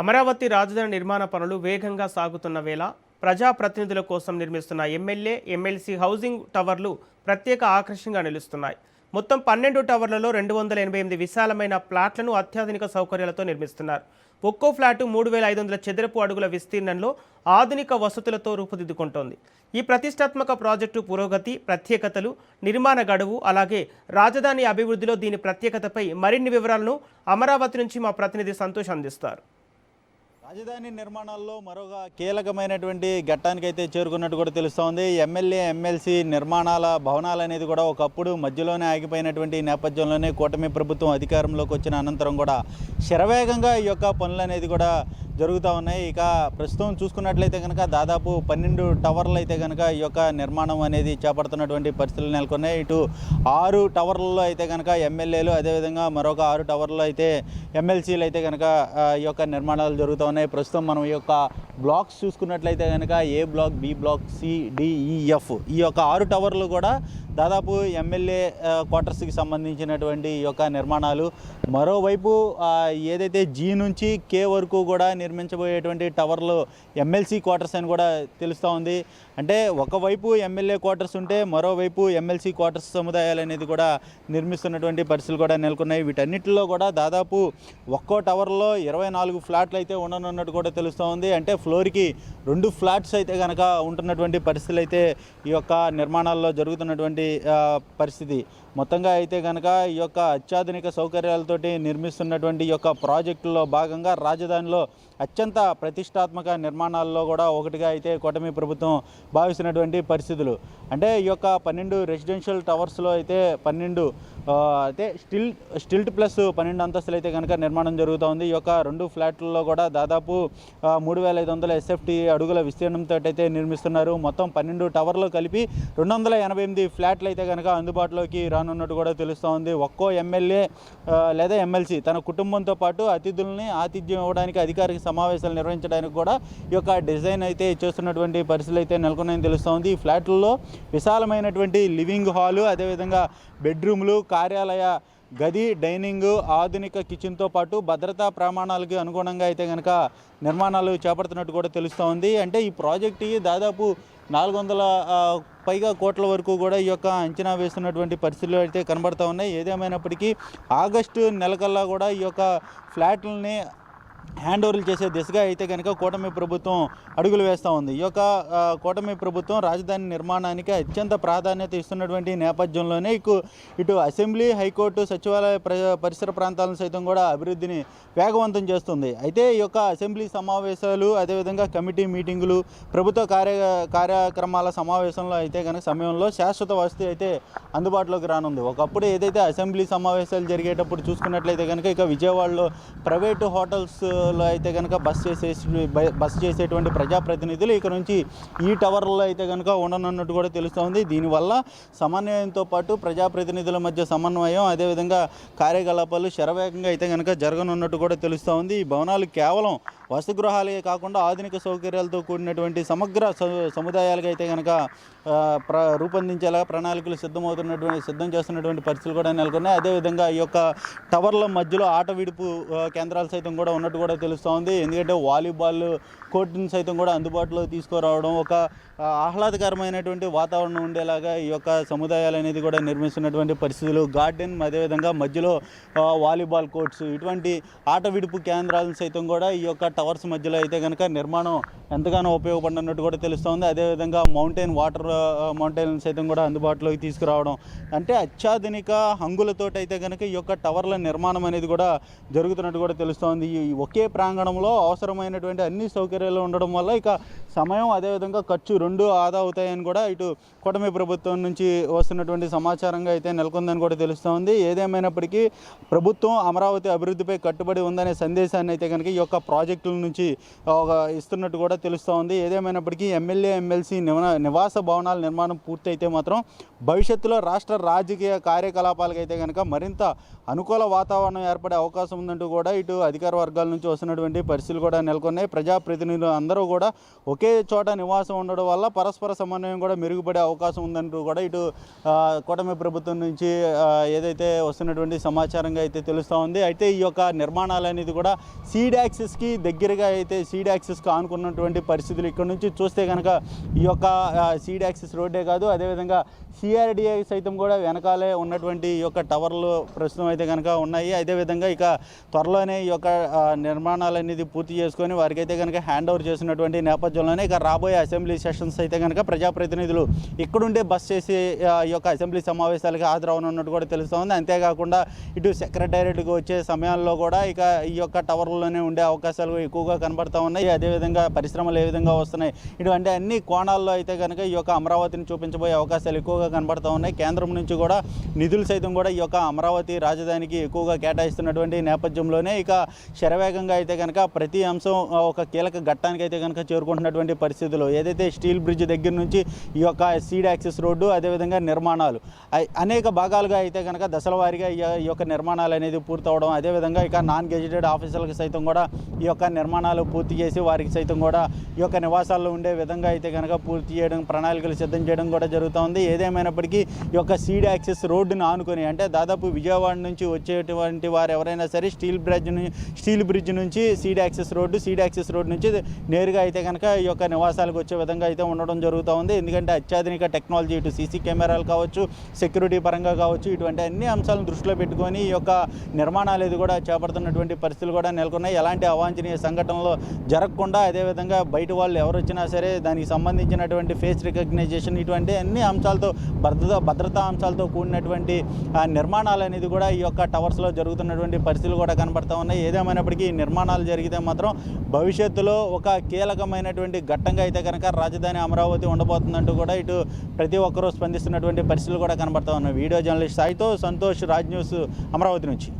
అమరావతి రాజధాని నిర్మాణ పనులు వేగంగా సాగుతున్న వేళ ప్రజాప్రతినిధుల కోసం నిర్మిస్తున్న ఎమ్మెల్యే, ఎమ్మెల్సీ హౌసింగ్ టవర్లు ప్రత్యేక ఆకర్షణగా నిలుస్తున్నాయి. మొత్తం 12 టవర్లలో 288 విశాలమైన ఫ్లాట్లను అత్యాధునిక సౌకర్యాలతో నిర్మిస్తున్నారు. ఒక్కో ఫ్లాటు 3500 చదరపు అడుగుల విస్తీర్ణంలో ఆధునిక వసతులతో రూపుదిద్దుకుంటోంది. ఈ ప్రతిష్టాత్మక ప్రాజెక్టు పురోగతి, ప్రత్యేకతలు, నిర్మాణ గడువు, అలాగే రాజధాని అభివృద్ధిలో దీని ప్రత్యేకతపై మరిన్ని వివరాలను అమరావతి నుంచి మా ప్రతినిధి సంతోష్ అందిస్తారు. రాజధాని నిర్మాణాల్లో మరొక కీలకమైనటువంటి ఘట్టానికి అయితే చేరుకున్నట్టు కూడా తెలుస్తోంది. ఎమ్మెల్యే, ఎమ్మెల్సీ నిర్మాణాల భవనాలు అనేది కూడా ఒకప్పుడు మధ్యలోనే ఆగిపోయినటువంటి నేపథ్యంలోనే కూటమి ప్రభుత్వం అధికారంలోకి వచ్చిన అనంతరం కూడా శరవేగంగా ఈ యొక్క పనులు అనేది కూడా జరుగుతూ ఉన్నాయి. ఇక ప్రస్తుతం చూసుకున్నట్లయితే కనుక దాదాపు 12 టవర్లు అయితే కనుక ఈ యొక్క నిర్మాణం అనేది చేపడుతున్నటువంటి పరిస్థితులు నెలకొన్నాయి. ఇటు 6 టవర్లలో అయితే కనుక ఎమ్మెల్యేలు, అదేవిధంగా మరొక 6 టవర్లలో అయితే ఎమ్మెల్సీలు అయితే కనుక ఈ యొక్క నిర్మాణాలు జరుగుతూ ఉన్నాయి. ప్రస్తుతం మనం ఈ యొక్క బ్లాక్స్ చూసుకున్నట్లయితే కనుక A block, B block, C, D, E, F ఈ యొక్క 6 టవర్లు కూడా దాదాపు ఎమ్మెల్యే క్వార్టర్స్కి సంబంధించినటువంటి ఈ యొక్క నిర్మాణాలు. మరోవైపు ఏదైతే జీ నుంచి కే వరకు కూడా నిర్మించబోయేటువంటి టవర్లు ఎమ్మెల్సీ క్వార్టర్స్ అని కూడా తెలుస్తూ ఉంది. అంటే ఒకవైపు ఎమ్మెల్యే క్వార్టర్స్ ఉంటే మరోవైపు ఎమ్మెల్సీ క్వార్టర్స్ సముదాయాలు అనేది కూడా నిర్మిస్తున్నటువంటి పరిస్థితులు కూడా నెలకొన్నాయి. వీటన్నిటిలో కూడా దాదాపు ఒక్కో టవర్లో 24 ఫ్లాట్లు అయితే ఉండనున్నట్టు కూడా తెలుస్తూ ఉంది. అంటే ఫ్లోర్కి 2 ఫ్లాట్స్ అయితే కనుక ఉంటున్నటువంటి పరిస్థితులు అయితే ఈ యొక్క నిర్మాణాల్లో జరుగుతున్నటువంటి పరిస్థితి. మొత్తంగా అయితే కనుక ఈ యొక్క అత్యాధునిక సౌకర్యాలతోటి నిర్మిస్తున్నటువంటి ఈ యొక్క ప్రాజెక్టులో భాగంగా రాజధానిలో అత్యంత ప్రతిష్టాత్మక నిర్మాణాల్లో కూడా ఒకటిగా అయితే కూటమి ప్రభుత్వం భావిస్తున్నటువంటి పరిస్థితులు. అంటే ఈ యొక్క 12 రెసిడెన్షియల్ టవర్స్లో అయితే 12 అయితే స్టిల్ట్ ప్లస్ 12 అంతస్తులు అయితే కనుక నిర్మాణం జరుగుతూ ఉంది. ఈ యొక్క 2 ఫ్లాట్లలో కూడా దాదాపు 3500 ఎస్ఎఫ్టీ అడుగుల విస్తీర్ణంతో అయితే నిర్మిస్తున్నారు. మొత్తం 12 టవర్లు కలిపి 288 ఫ్లాట్లు అయితే కనుక అందుబాటులోకి రానున్నట్టు కూడా తెలుస్తూ ఉంది. ఒక్కో ఎమ్మెల్యే లేదా ఎమ్మెల్సీ తన కుటుంబంతో పాటు అతిథుల్ని ఆతిథ్యం ఇవ్వడానికి, అధికారిక సమావేశాలు నిర్వహించడానికి కూడా ఈ యొక్క డిజైన్ అయితే చేస్తున్నటువంటి పరిస్థితులు అయితే నెలకొన్నాయని తెలుస్తూ ఉంది. ఈ ఫ్లాట్లలో విశాలమైనటువంటి లివింగ్ హాలు, అదేవిధంగా బెడ్రూమ్లు, కార్యాలయ గది, డైనింగ్, ఆధునిక కిచెన్తో పాటు భద్రతా ప్రమాణాలకు అనుగుణంగా అయితే కనుక నిర్మాణాలు చేపడుతున్నట్టు కూడా తెలుస్తూ ఉంది. అంటే ఈ ప్రాజెక్టు దాదాపు 400 పైగా కోట్ల వరకు కూడా ఈ యొక్క అంచనా వేస్తున్నటువంటి పరిస్థితులు అయితే కనబడుతూ ఉన్నాయి. ఏదేమైనప్పటికీ ఆగస్టు నెలకల్లా కూడా ఈ యొక్క ఫ్లాట్లని హ్యాండ్ ఓవర్లు చేసే దిశగా అయితే కనుక కూటమి ప్రభుత్వం అడుగులు వేస్తూ ఉంది. ఈ యొక్క కూటమి ప్రభుత్వం రాజధాని నిర్మాణానికి అత్యంత ప్రాధాన్యత ఇస్తున్నటువంటి నేపథ్యంలోనే ఇటు అసెంబ్లీ, హైకోర్టు, సచివాలయ పరిసర ప్రాంతాలను సైతం కూడా అభివృద్ధిని వేగవంతం చేస్తుంది. అయితే ఈ యొక్క అసెంబ్లీ సమావేశాలు, అదేవిధంగా కమిటీ మీటింగులు, ప్రభుత్వ కార్యక్రమాల సమావేశంలో అయితే కనుక సమయంలో శాశ్వత వసతి అయితే అందుబాటులోకి రానుంది. ఒకప్పుడు ఏదైతే అసెంబ్లీ సమావేశాలు జరిగేటప్పుడు చూసుకున్నట్లయితే కనుక ఇక విజయవాడలో ప్రైవేటు హోటల్స్లో అయితే కనుక బస్ చేసేటువంటి ప్రజాప్రతినిధులు ఇక నుంచి ఈ టవర్లో అయితే కనుక ఉండనున్నట్టు కూడా తెలుస్తోంది. దీనివల్ల సమన్వయంతో పాటు ప్రజాప్రతినిధుల మధ్య సమన్వయం, అదేవిధంగా కార్యకలాపాలు శరవేగంగా అయితే కనుక జరగనున్నట్టు కూడా తెలుస్తూ ఉంది. ఈ భవనాలు కేవలం వసతిగృహాలే కాకుండా ఆధునిక సౌకర్యాలతో కూడినటువంటి సమగ్ర సముదాయాలుగా అయితే కనుక రూపొందించేలా ప్రణాళికలు సిద్ధం చేస్తున్నటువంటి పరిస్థితులు కూడా నెలకొన్నాయి. అదేవిధంగా ఈ యొక్క టవర్ల మధ్యలో ఆట విడుపు కేంద్రాలు సైతం కూడా ఉన్నట్టు కూడా తెలుస్తూ ఉంది. ఎందుకంటే వాలీబాల్ కోర్టుని సైతం కూడా అందుబాటులో తీసుకురావడం, ఒక ఆహ్లాదకరమైనటువంటి వాతావరణం ఉండేలాగా ఈ యొక్క సముదాయాలు అనేది కూడా నిర్మిస్తున్నటువంటి పరిస్థితులు, గార్డెన్, అదేవిధంగా మధ్యలో వాలీబాల్ కోర్ట్స్, ఇటువంటి ఆట విడుపు కేంద్రాలను సైతం కూడా ఈ యొక్క టవర్స్ మధ్యలో అయితే కనుక నిర్మాణం ఎంతగానో ఉపయోగపడినట్టు కూడా తెలుస్తోంది. అదేవిధంగా వాటర్ మౌంటైన్ సైతం కూడా అందుబాటులోకి తీసుకురావడం, అంటే అత్యాధునిక హంగులతోటి అయితే కనుక ఈ యొక్క టవర్ల నిర్మాణం అనేది కూడా జరుగుతున్నట్టు కూడా తెలుస్తోంది. ఈ ఒకే ప్రాంగణంలో అవసరమైనటువంటి అన్ని సౌకర్యాలు ఉండడం వల్ల ఇక సమయం, అదేవిధంగా ఖర్చు 2 ఆదా అవుతాయని కూడా ఇటు కూటమి ప్రభుత్వం నుంచి వస్తున్నటువంటి సమాచారంగా అయితే నెలకొందని కూడా తెలుస్తోంది. ఏదేమైనప్పటికీ ప్రభుత్వం అమరావతి అభివృద్ధిపై కట్టుబడి ఉందనే సందేశాన్ని అయితే కనుక ఈ యొక్క ప్రాజెక్టుల నుంచి ఇస్తున్నట్టు కూడా తెలుస్తోంది. ఏదేమైనప్పటికీ ఎమ్మెల్యే, ఎమ్మెల్సీ నివాస భవనాల నిర్మాణం పూర్తయితే మాత్రం భవిష్యత్తులో రాష్ట్ర రాజకీయ కార్యకలాపాలకైతే కనుక మరింత అనుకూల వాతావరణం ఏర్పడే అవకాశం ఉందంటూ కూడా ఇటు అధికార వర్గాల నుంచి వస్తున్నటువంటి పరిస్థితులు కూడా నెలకొన్నాయి. ప్రజాప్రతినిధులు అందరూ కూడా ఒకే చోట నివాసం ఉండడం వల్ల పరస్పర సమన్వయం కూడా మెరుగుపడే అవకాశం ఉందంటూ కూడా ఇటు కూటమి ప్రభుత్వం నుంచి ఏదైతే వస్తున్నటువంటి సమాచారంగా అయితే తెలుస్తూ ఉంది. అయితే ఈ యొక్క నిర్మాణాలు అనేది కూడా సీడ్ యాక్సిస్కి దగ్గరగా అయితే సీడ్ యాక్సిస్కి ఆనుకున్నటువంటి పరిస్థితులు ఇక్కడ నుంచి చూస్తే కనుక ఈ యొక్క సీడ్ యాక్సిస్ రోడ్డే కాదు, అదేవిధంగా సిఆర్డిఏ సైతం కూడా వెనకాలే ఉన్నటువంటి ఈ యొక్క టవర్లు ప్రస్తుతం అయితే కనుక ఉన్నాయి. అదేవిధంగా ఇక త్వరలోనే ఈ యొక్క నిర్మాణాలు అనేది పూర్తి చేసుకొని వారికైతే కనుక హ్యాండ్ ఓవర్ చేసినటువంటి నేపథ్యంలోనే ఇక రాబోయే అసెంబ్లీ సెషన్స్ అయితే కనుక ప్రజాప్రతినిధులు ఇక్కడుండే బస్ చేసి ఈ యొక్క అసెంబ్లీ సమావేశాలకి హాజరవనున్నట్టు కూడా తెలుస్తోంది. అంతేకాకుండా ఇటు సెక్రటేరియట్కి వచ్చే సమయాల్లో కూడా ఇక ఈ యొక్క టవర్లోనే ఉండే అవకాశాలు ఎక్కువగా కనబడుతూ ఉన్నాయి. అదేవిధంగా పరిశ్రమలు ఏ విధంగా వస్తున్నాయి, ఇటువంటి అన్ని కోణాల్లో అయితే కనుక ఈ యొక్క అమరావతిని చూపించబోయే అవకాశాలు ఎక్కువగా కనబడుతూ ఉన్నాయి. కేంద్రం నుంచి కూడా నిధులు సైతం కూడా ఈ యొక్క అమరావతి రాజధానికి ఎక్కువగా కేటాయిస్తున్నటువంటి నేపథ్యంలోనే ఇక శరవేగంగా అయితే కనుక ప్రతి అంశం ఒక కీలక ఘట్టానికి అయితే కనుక చేరుకుంటున్నటువంటి పరిస్థితులు ఏదైతే స్టీల్ బ్రిడ్జ్ దగ్గర నుంచి ఈ యొక్క సీడ్ యాక్సిస్ రోడ్డు అదేవిధంగా నిర్మాణాలు అనేక భాగాలుగా అయితే కనుక దశల వారీగా ఈ యొక్క నిర్మాణాలు అనేది పూర్తవడం, అదేవిధంగా ఇక నాన్ గెజిటెడ్ ఆఫీసర్లకు సైతం కూడా ఈ యొక్క నిర్మాణాలు పూర్తి చేసి వారికి సైతం కూడా ఈ యొక్క నివాసాల్లో ఉండే విధంగా అయితే కనుక పూర్తి చేయడం, ప్రణాళికలు సిద్ధం చేయడం కూడా జరుగుతుంది. ఏదేమైనప్పటికీ ఈ యొక్క సీడ్ యాక్సిస్ రోడ్డును ఆనుకొని అంటే దాదాపు విజయవాడ నుంచి వచ్చేటువంటి వారు ఎవరైనా సరే స్టీల్ బ్రిడ్జ్ నుంచి సీడ్ యాక్సిస్ రోడ్డు నుంచి నేరుగా అయితే కనుక ఈ యొక్క నివాసాలకు వచ్చే విధంగా అయితే ఉండడం జరుగుతూ ఉంది. ఎందుకంటే అత్యాధునిక టెక్నాలజీ ఇటు సీసీ కెమెరాలు కావచ్చు, సెక్యూరిటీ పరంగా కావచ్చు, ఇటువంటి అన్ని అంశాలను దృష్టిలో పెట్టుకొని ఈ యొక్క నిర్మాణాలు ఇది కూడా చేపడుతున్నటువంటి పరిస్థితులు కూడా నెలకొన్నాయి. ఎలాంటి అవాంఛనీయ సంఘటనలు జరగకుండా అదేవిధంగా బయట వాళ్ళు ఎవరు వచ్చినా సరే దానికి సంబంధించినటువంటి ఫేస్ రికగ్నైజేషన్ ఇటువంటి అన్ని అంశాలతో భద్రతా అంశాలతో కూడినటువంటి నిర్మాణాలు అనేది కూడా ఈ యొక్క టవర్స్లో జరుగుతున్నటువంటి పరిస్థితులు కూడా కనబడుతూ ఉన్నాయి. ఏదేమైనప్పటికీ ఈ నిర్మాణాలు జరిగితే మాత్రం భవిష్యత్తులో ఒక కీలకమైనటువంటి ఘట్టంగా అయితే కనుక రాజధాని అమరావతి ఉండబోతుందంటూ కూడా ఇటు ప్రతి ఒక్కరూ స్పందిస్తున్నటువంటి పరిస్థితులు కూడా కనబడుతూ ఉన్నాయి. వీడియో జర్నలిస్ట్ సాయితో సంతోష్, రాజ్ న్యూస్, అమరావతి నుంచి.